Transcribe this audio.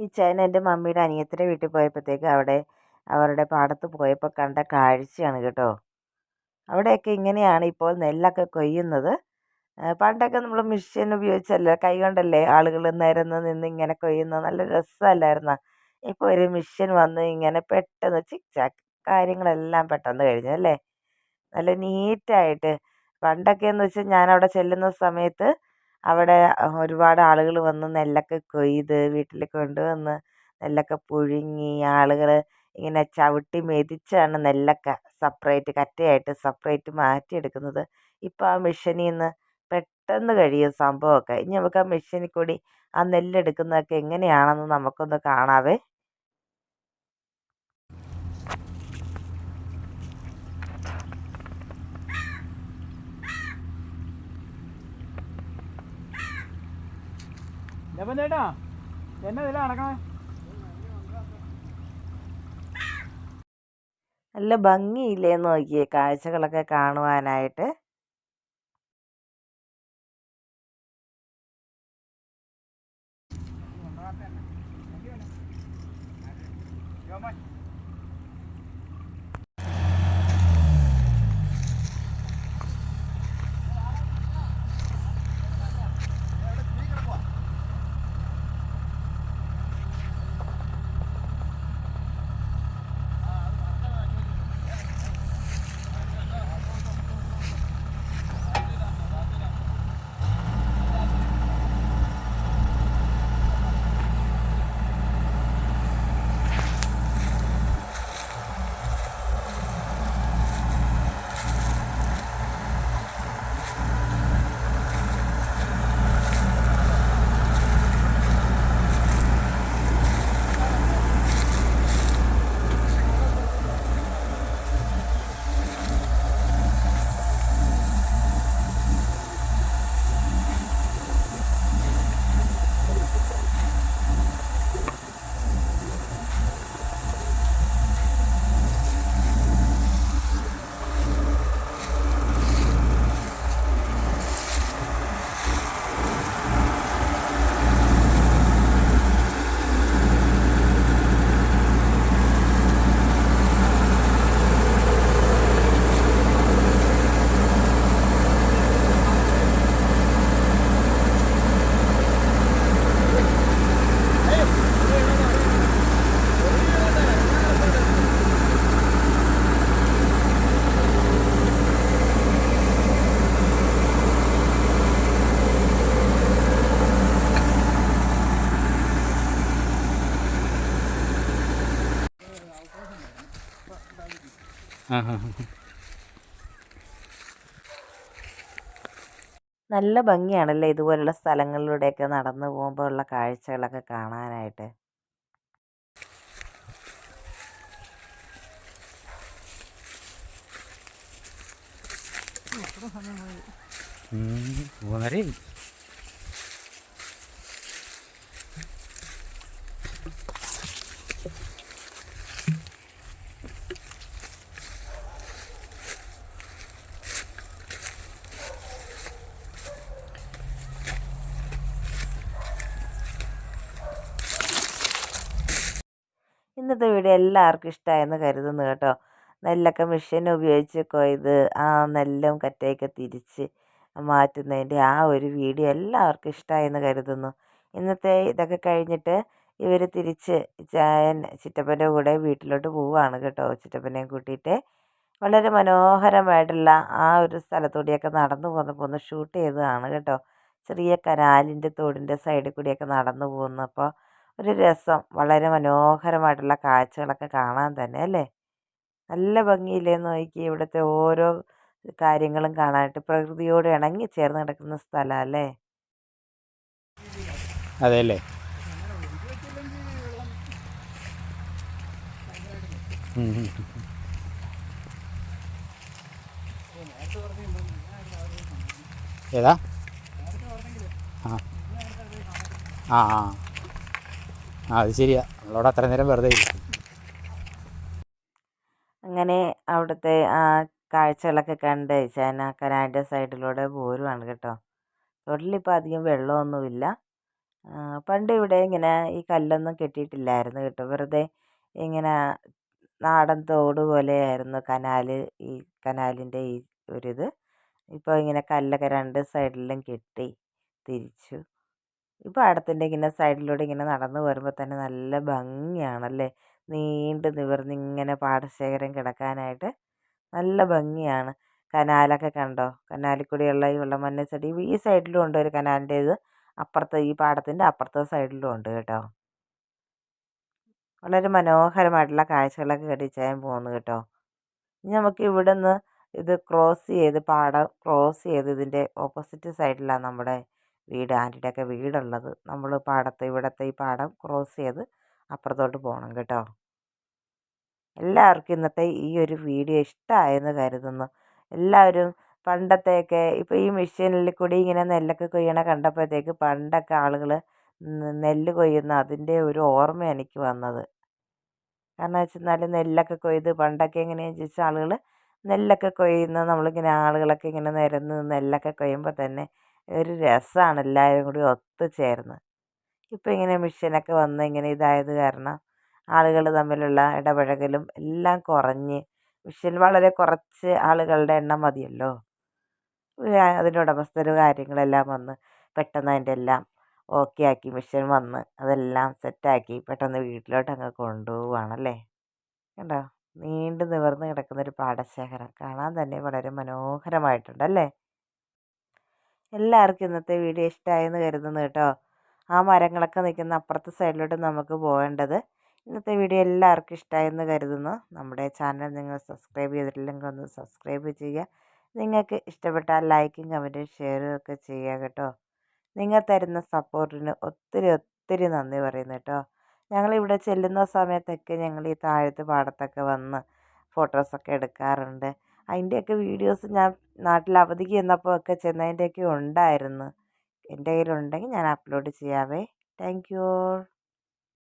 ഈ ചേന എൻ്റെ മമ്മിയുടെ അനിയത്തിയുടെ വീട്ടിൽ പോയപ്പോഴത്തേക്ക് അവിടെ അവരുടെ പാടത്ത് പോയപ്പോൾ കണ്ട കാഴ്ചയാണ് കേട്ടോ. അവിടെയൊക്കെ ഇങ്ങനെയാണ് ഇപ്പോൾ നെല്ലൊക്കെ കൊയ്യുന്നത്. പണ്ടൊക്കെ നമ്മൾ മെഷീൻ ഉപയോഗിച്ചല്ലേ, കൈ കൊണ്ടല്ലേ ആളുകൾ നിരന്ന് നിന്ന് ഇങ്ങനെ കൊയ്യുന്നത്, നല്ല രസമല്ലായിരുന്നോ? ഇപ്പോൾ ഒരു മെഷീൻ വന്ന് ഇങ്ങനെ പെട്ടെന്ന് ചിക് ചാക്ക് കാര്യങ്ങളെല്ലാം പെട്ടെന്ന് കഴിഞ്ഞു അല്ലേ, നല്ല നീറ്റായിട്ട്. പണ്ടൊക്കെയെന്ന് വെച്ചാൽ ഞാനവിടെ ചെല്ലുന്ന സമയത്ത് അവിടെ ഒരുപാട് ആളുകൾ വന്ന് നെല്ലൊക്കെ കൊയ്ത് വീട്ടിൽ കൊണ്ടുവന്ന് നെല്ലൊക്കെ പുഴുങ്ങി ആളുകൾ ഇങ്ങനെ ചവിട്ടി മെതിച്ചാണ് നെല്ലൊക്കെ സെപ്പറേറ്റ് കറ്റയായിട്ട് സെപ്പറേറ്റ് മാറ്റിയെടുക്കുന്നത്. ഇപ്പോൾ ആ മെഷീനിൽ നിന്ന് പെട്ടെന്ന് കഴിയും സംഭവമൊക്കെ. ഇനി നമുക്ക് ആ മെഷീനിൽ കൂടി ആ നെല്ലെടുക്കുന്നതൊക്കെ എങ്ങനെയാണെന്ന് നമുക്കൊന്ന് കാണാവേ. ചേട്ടാ എന്നെ ഇതില നടക്കണേ. നല്ല ഭംഗിയില്ലേന്ന് നോക്കിയേ കാഴ്ചകളൊക്കെ കാണുവാനായിട്ട്. നല്ല ഭംഗിയാണല്ലേ ഇതുപോലുള്ള സ്ഥലങ്ങളിലൂടെയൊക്കെ നടന്നു പോകുമ്പോൾ ഉള്ള കാഴ്ചകളൊക്കെ കാണാനായിട്ട്. ഇന്നത്തെ വീഡിയോ എല്ലാവർക്കും ഇഷ്ടമായെന്ന് കരുതുന്നു കേട്ടോ. നെല്ലൊക്കെ മെഷീൻ ഉപയോഗിച്ച് കൊയ്ത് ആ നെല്ലും കറ്റയൊക്കെ തിരിച്ച് മാറ്റുന്നതിൻ്റെ ആ ഒരു വീഡിയോ എല്ലാവർക്കും ഇഷ്ടമായെന്ന് കരുതുന്നു. ഇന്നത്തെ ഇതൊക്കെ കഴിഞ്ഞിട്ട് ഇവർ തിരിച്ച് ചിറ്റപ്പൻ്റെ കൂടെ വീട്ടിലോട്ട് പോവുകയാണ് കേട്ടോ. ചിറ്റപ്പനെയും കൂട്ടിയിട്ട് വളരെ മനോഹരമായിട്ടുള്ള ആ ഒരു സ്ഥലത്തൂടെയൊക്കെ നടന്നു പോകുന്നപ്പോൾ ഒന്ന് ഷൂട്ട് ചെയ്തതാണ് കേട്ടോ. ചെറിയ കനാലിൻ്റെ തോടിൻ്റെ സൈഡിൽ കൂടിയൊക്കെ നടന്നു പോകുന്നപ്പോൾ ഒരു രസം, വളരെ മനോഹരമായിട്ടുള്ള കാഴ്ചകളൊക്കെ കാണാൻ തന്നെ അല്ലേ. നല്ല ഭംഗിയില്ലേന്ന് നോക്കി ഇവിടുത്തെ ഓരോ കാര്യങ്ങളും കാണാനായിട്ട്. പ്രകൃതിയോട് ഇണങ്ങി ചേർന്ന് കിടക്കുന്ന സ്ഥലം അല്ലേ. അതെ അല്ലേ. ഏതാ ആ ആ ആ അത് ശരിയാ, നമ്മളവിടെ അത്ര നേരം വെറുതെ ഇരിക്കും. അങ്ങനെ അവിടുത്തെ ആ കാഴ്ചകളൊക്കെ കണ്ട് കനാലിൻ്റെ സൈഡിലൂടെ പോരുവാണ് കേട്ടോ. തൊട്ടിലിപ്പോൾ അധികം വെള്ളമൊന്നുമില്ല. പണ്ട് ഇവിടെ ഇങ്ങനെ ഈ കല്ലൊന്നും കെട്ടിയിട്ടില്ലായിരുന്നു കേട്ടോ. വെറുതെ ഇങ്ങനെ നാടൻ തോട് പോലെയായിരുന്നു കനാല്. ഈ കനാലിൻ്റെ ഈ ഒരിത്. ഇപ്പോൾ ഇങ്ങനെ കല്ലൊക്കെ രണ്ട് സൈഡിലും കെട്ടി തിരിച്ചു. ഈ പാടത്തിൻ്റെ ഇങ്ങനെ സൈഡിലൂടെ ഇങ്ങനെ നടന്നു വരുമ്പോൾ തന്നെ നല്ല ഭംഗിയാണല്ലേ. നീണ്ട് നിവർന്നിങ്ങനെ പാടശേഖരം കിടക്കാനായിട്ട് നല്ല ഭംഗിയാണ്. കനാലൊക്കെ കണ്ടോ? കനാലിൽ കൂടിയുള്ള ഈ വെള്ളം വന്ന ചെടി ഈ സൈഡിലും ഉണ്ട് ഒരു കനാലിൻ്റേത്. അപ്പുറത്ത് ഈ പാടത്തിൻ്റെ അപ്പുറത്തെ സൈഡിലും ഉണ്ട് കേട്ടോ. വളരെ മനോഹരമായിട്ടുള്ള കാഴ്ചകളൊക്കെ കണ്ടിച്ചാൻ പോകുന്നു കേട്ടോ. ഇനി നമുക്ക് ഇവിടുന്ന് ഇത് ക്രോസ് ചെയ്ത് പാടം ക്രോസ് ചെയ്ത് ഇതിൻ്റെ ഓപ്പോസിറ്റ് സൈഡിലാണ് നമ്മുടെ വീട്, ആൻറ്റിയുടെയൊക്കെ വീടുള്ളത്. നമ്മൾ പാടത്ത് ഇവിടുത്തെ ഈ പാടം ക്രോസ് ചെയ്ത് അപ്പുറത്തോട്ട് പോകണം കേട്ടോ. എല്ലാവർക്കും ഇന്നത്തെ ഈ ഒരു വീഡിയോ ഇഷ്ടമായെന്ന് കരുതുന്നു. എല്ലാവരും പണ്ടത്തെയൊക്കെ ഇപ്പോൾ ഈ മെഷീനിൽ കൂടി ഇങ്ങനെ നെല്ലൊക്കെ കൊയ്യണ കണ്ടപ്പോഴത്തേക്ക് പണ്ടൊക്കെ ആളുകൾ നെല്ല് കൊയ്യുന്ന അതിൻ്റെ ഒരു ഓർമ്മ എനിക്ക് വന്നത്. കാരണം വെച്ചെന്നാൽ നെല്ലൊക്കെ കൊയ്ത് പണ്ടൊക്കെ എങ്ങനെയാണെന്ന് ചോദിച്ചാൽ ആളുകൾ നെല്ലൊക്കെ കൊയ്യുന്ന നമ്മളിങ്ങനെ ആളുകളൊക്കെ ഇങ്ങനെ നിരന്ന് നെല്ലൊക്കെ കൊയ്യുമ്പോൾ തന്നെ ഒരു രസമാണ് എല്ലാവരും കൂടി ഒത്തുചേർന്ന്. ഇപ്പോൾ ഇങ്ങനെ മെഷീനൊക്കെ വന്ന് ഇങ്ങനെ ഇതായത് കാരണം ആളുകൾ തമ്മിലുള്ള ഇടപഴകലും എല്ലാം കുറഞ്ഞ് മെഷീൻ വളരെ കുറച്ച് ആളുകളുടെ എണ്ണം മതിയല്ലോ. അതിൻ്റെ ഉടമസ്ഥർ കാര്യങ്ങളെല്ലാം വന്ന് പെട്ടെന്ന് അതിൻ്റെ എല്ലാം ഓക്കെ ആക്കി മെഷീൻ വന്ന് അതെല്ലാം സെറ്റാക്കി പെട്ടെന്ന് വീട്ടിലോട്ട് അങ്ങ് കൊണ്ടുപോവുകയാണല്ലേ. കണ്ടോ? നീണ്ടു നിവർന്ന് കിടക്കുന്നൊരു പാടശേഖരം കാണാൻ തന്നെ വളരെ മനോഹരമായിട്ടുണ്ടല്ലേ. എല്ലാവർക്കും ഇന്നത്തെ വീഡിയോ ഇഷ്ടമായെന്ന് കരുതുന്നു കേട്ടോ. ആ മരങ്ങളൊക്കെ നിൽക്കുന്ന അപ്പുറത്തെ സൈഡിലോട്ട് നമുക്ക് പോകേണ്ടത്. ഇന്നത്തെ വീഡിയോ എല്ലാവർക്കും ഇഷ്ടമായെന്ന് കരുതുന്നു. നമ്മുടെ ചാനൽ നിങ്ങൾ സബ്സ്ക്രൈബ് ചെയ്തിട്ടില്ലെങ്കിൽ ഒന്ന് സബ്സ്ക്രൈബ് ചെയ്യുക. നിങ്ങൾക്ക് ഇഷ്ടപ്പെട്ടാൽ ലൈക്കും കമൻറ്റും ഷെയറും ഒക്കെ ചെയ്യുക കേട്ടോ. നിങ്ങൾ തരുന്ന സപ്പോർട്ടിന് ഒത്തിരി ഒത്തിരി നന്ദി പറയുന്നു കേട്ടോ. ഞങ്ങളിവിടെ ചെല്ലുന്ന സമയത്തൊക്കെ ഞങ്ങൾ ഈ താഴത്ത് പാടത്തൊക്കെ വന്ന് ഫോട്ടോസൊക്കെ എടുക്കാറുണ്ട്. അതിൻ്റെയൊക്കെ വീഡിയോസ് ഞാൻ നാട്ടിൽ അവധിക്ക് ചെന്നപ്പോൾ ഒക്കെ ചെന്നതിൻ്റെയൊക്കെ ഉണ്ടായിരുന്നു. എൻ്റെ കയ്യിലുണ്ടെങ്കിൽ ഞാൻ അപ്ലോഡ് ചെയ്യാവേ. Thank you.